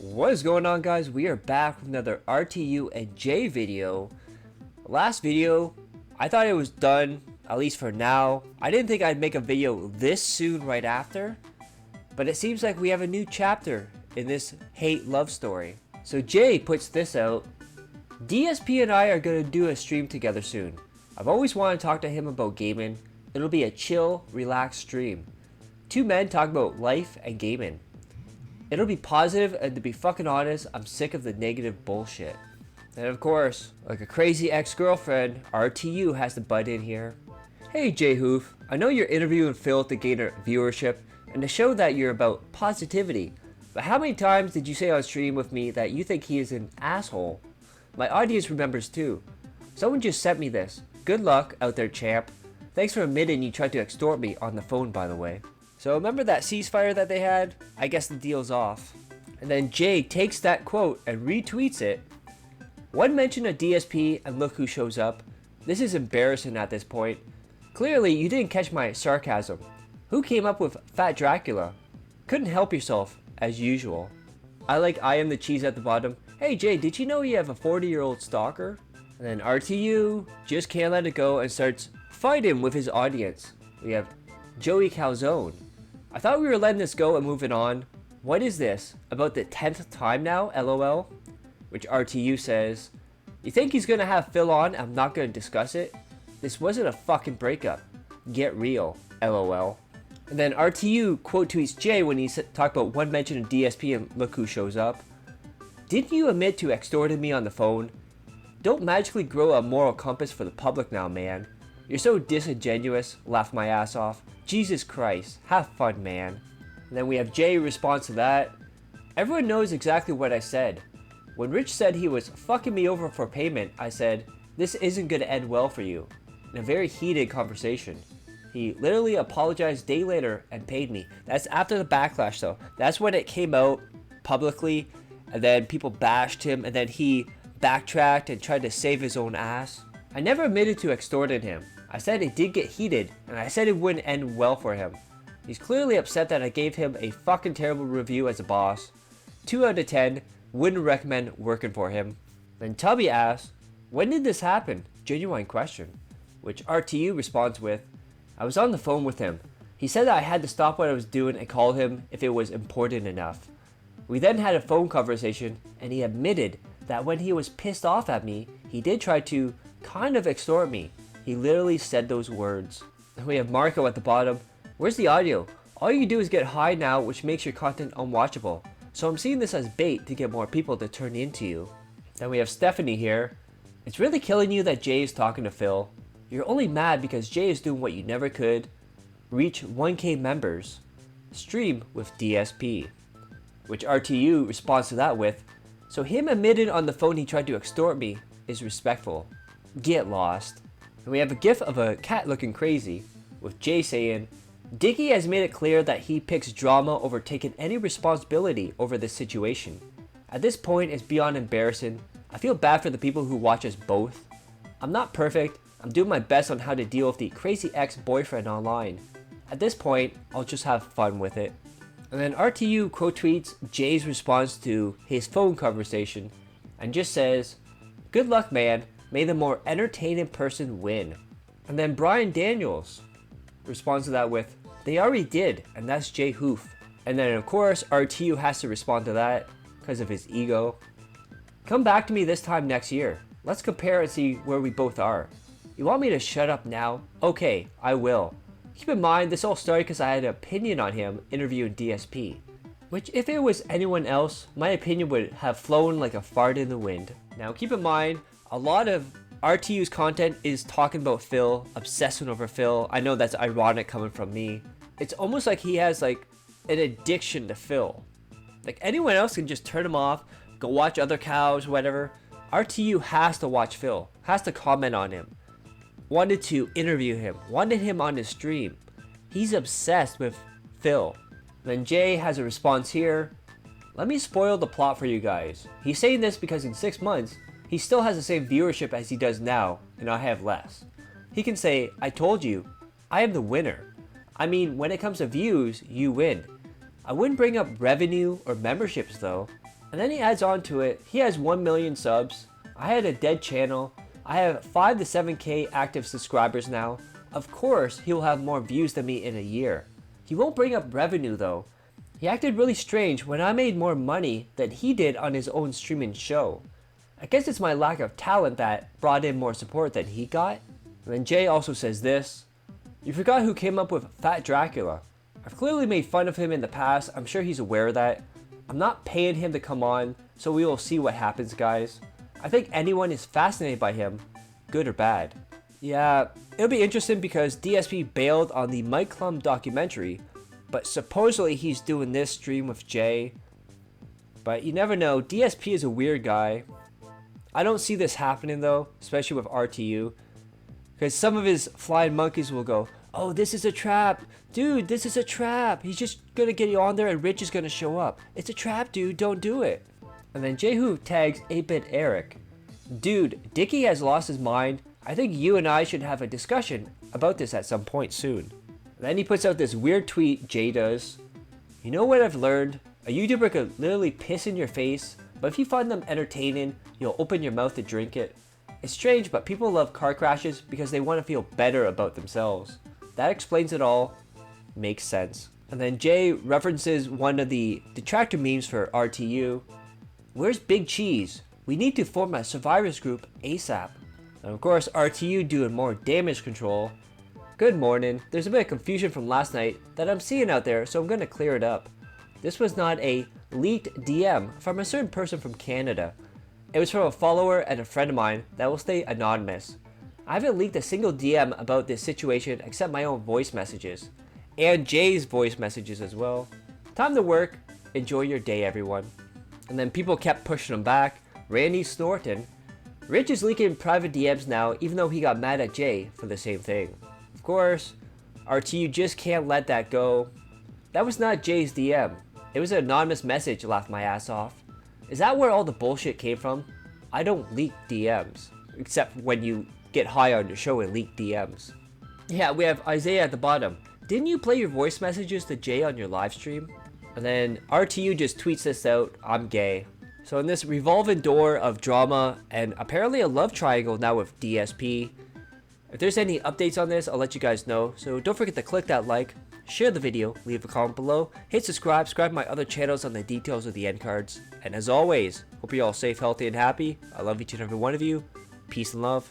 What is going on, guys? We are back with another RTU and Jay video. Last video, I thought it was done, at least for now. I didn't think I'd make a video this soon right after, but it seems like we have a new chapter in this hate love story. So Jay puts this out. DSP and I are going to do a stream together soon. I've always wanted to talk to him about gaming. It'll be a chill, relaxed stream. Two men talk about life and gaming. It'll be positive, and to be fucking honest, I'm sick of the negative bullshit. And of course, like a crazy ex-girlfriend, RTU has to butt in here. Hey Jay Hooft, I know you're interviewing Phil to gain a viewership and to show that you're about positivity, but how many times did you say on stream with me that you think he is an asshole? My audience remembers too. Someone just sent me this. Good luck out there, champ. Thanks for admitting you tried to extort me on the phone, by the way. So remember that ceasefire that they had? I guess the deal's off. And then Jay takes that quote and retweets it. One mention of DSP and look who shows up. This is embarrassing at this point. Clearly you didn't catch my sarcasm. Who came up with Fat Dracula? Couldn't help yourself, as usual. I am the cheese at the bottom. Hey Jay, did you know you have a 40-year-old stalker? And then RTU just can't let it go and starts fighting with his audience. We have Joey Calzone. I thought we were letting this go and moving on. What is this? About the 10th time now, LOL? Which RTU says, you think he's gonna have Phil on? I'm not gonna discuss it. This wasn't a fucking breakup. Get real, LOL. And then RTU quote tweets Jay when he talked about one mention of DSP and look who shows up. Didn't you admit to extorting me on the phone? Don't magically grow a moral compass for the public now, man. You're so disingenuous, laugh my ass off. Jesus Christ, have fun, man. And then we have Jay responds to that. Everyone knows exactly what I said. When Rich said he was fucking me over for payment, I said, this isn't gonna end well for you. In a very heated conversation. He literally apologized a day later and paid me. That's after the backlash though. That's when it came out publicly and then people bashed him and then he backtracked and tried to save his own ass. I never admitted to extorting him. I said it did get heated, and I said it wouldn't end well for him. He's clearly upset that I gave him a fucking terrible review as a boss. 2 out of 10, wouldn't recommend working for him. Then Tubby asks, when did this happen? Genuine question. Which RTU responds with, I was on the phone with him. He said that I had to stop what I was doing and call him if it was important enough. We then had a phone conversation, and he admitted that when he was pissed off at me, he did try to kind of extort me. He literally said those words. And we have Marco at the bottom. Where's the audio? All you do is get high now, which makes your content unwatchable. So I'm seeing this as bait to get more people to turn into you. Then we have Stephanie here. It's really killing you that Jay is talking to Phil. You're only mad because Jay is doing what you never could. Reach 1K members. Stream with DSP. Which RTU responds to that with, so him admitting on the phone he tried to extort me is respectful. Get lost. And we have a gif of a cat looking crazy, with Jay saying, Dicky has made it clear that he picks drama over taking any responsibility over this situation. At this point, it's beyond embarrassing. I feel bad for the people who watch us both. I'm not perfect. I'm doing my best on how to deal with the crazy ex-boyfriend online. At this point, I'll just have fun with it. And then RTU quote tweets Jay's response to his phone conversation and just says, good luck, man. May the more entertaining person win. And then Brian Daniels responds to that with, they already did, and that's Jay Hooft. And then of course RTU has to respond to that because of his ego. Come back to me this time next year. Let's compare and see where we both are. You want me to shut up now? Okay, I will. Keep in mind this all started because I had an opinion on him interviewing DSP. Which if it was anyone else, my opinion would have flown like a fart in the wind. Now keep in mind, a lot of RTU's content is talking about Phil, obsessing over Phil. I know that's ironic coming from me. It's almost like he has like an addiction to Phil. Like anyone else can just turn him off, go watch other cows, whatever. RTU has to watch Phil, has to comment on him. Wanted to interview him, wanted him on his stream. He's obsessed with Phil. Then Jay has a response here. Let me spoil the plot for you guys. He's saying this because in 6 months, he still has the same viewership as he does now, and I have less. He can say, I told you, I am the winner. I mean, when it comes to views, you win. I wouldn't bring up revenue or memberships though. And then he adds on to it, he has 1 million subs. I had a dead channel. I have 5 to 7K active subscribers now. Of course, he will have more views than me in a year. He won't bring up revenue though. He acted really strange when I made more money than he did on his own streaming show. I guess it's my lack of talent that brought in more support than he got. And then Jay also says this, "You forgot who came up with Fat Dracula. I've clearly made fun of him in the past. I'm sure he's aware of that. I'm not paying him to come on, so we will see what happens, guys. I think anyone is fascinated by him, good or bad." Yeah, it'll be interesting because DSP bailed on the Mike Klum documentary, but supposedly he's doing this stream with Jay. But you never know, DSP is a weird guy. I don't see this happening though, especially with RTU. Because some of his flying monkeys will go, "Oh, this is a trap. Dude, this is a trap. He's just gonna get you on there and Rich is gonna show up. It's a trap, dude. Don't do it." And then Jay Hooft tags 8-Bit Eric. "Dude, Dickie has lost his mind. I think you and I should have a discussion about this at some point soon." And then he puts out this weird tweet, Jay does. "You know what I've learned? A YouTuber could literally piss in your face, but if you find them entertaining, you'll open your mouth to drink it. It's strange, but people love car crashes because they want to feel better about themselves. That explains it all. Makes sense." And then Jay references one of the detractor memes for RTU. "Where's Big Cheese? We need to form a survivors group ASAP." And of course, RTU doing more damage control. "Good morning. There's a bit of confusion from last night that I'm seeing out there, so I'm going to clear it up. This was not a leaked DM from a certain person from Canada. It was from a follower and a friend of mine that will stay anonymous. I haven't leaked a single DM about this situation except my own voice messages. And Jay's voice messages as well. Time to work. Enjoy your day, everyone." And then people kept pushing him back. Randy snorting. Rich is leaking private DMs now, even though he got mad at Jay for the same thing. Of course, RTU just can't let that go. "That was not Jay's DM. It was an anonymous message," laughed my ass off. Is that where all the bullshit came from? I don't leak DMs. Except when you get high on your show and leak DMs. Yeah, we have Isaiah at the bottom. "Didn't you play your voice messages to Jay on your live stream?" And then RTU just tweets this out, "I'm gay." So in this revolving door of drama and apparently a love triangle now with DSP. If there's any updates on this, I'll let you guys know. So don't forget to click that like, share the video, leave a comment below, hit subscribe to my other channels on the details of the end cards. And as always, hope you're all safe, healthy, and happy. I love each and every one of you. Peace and love.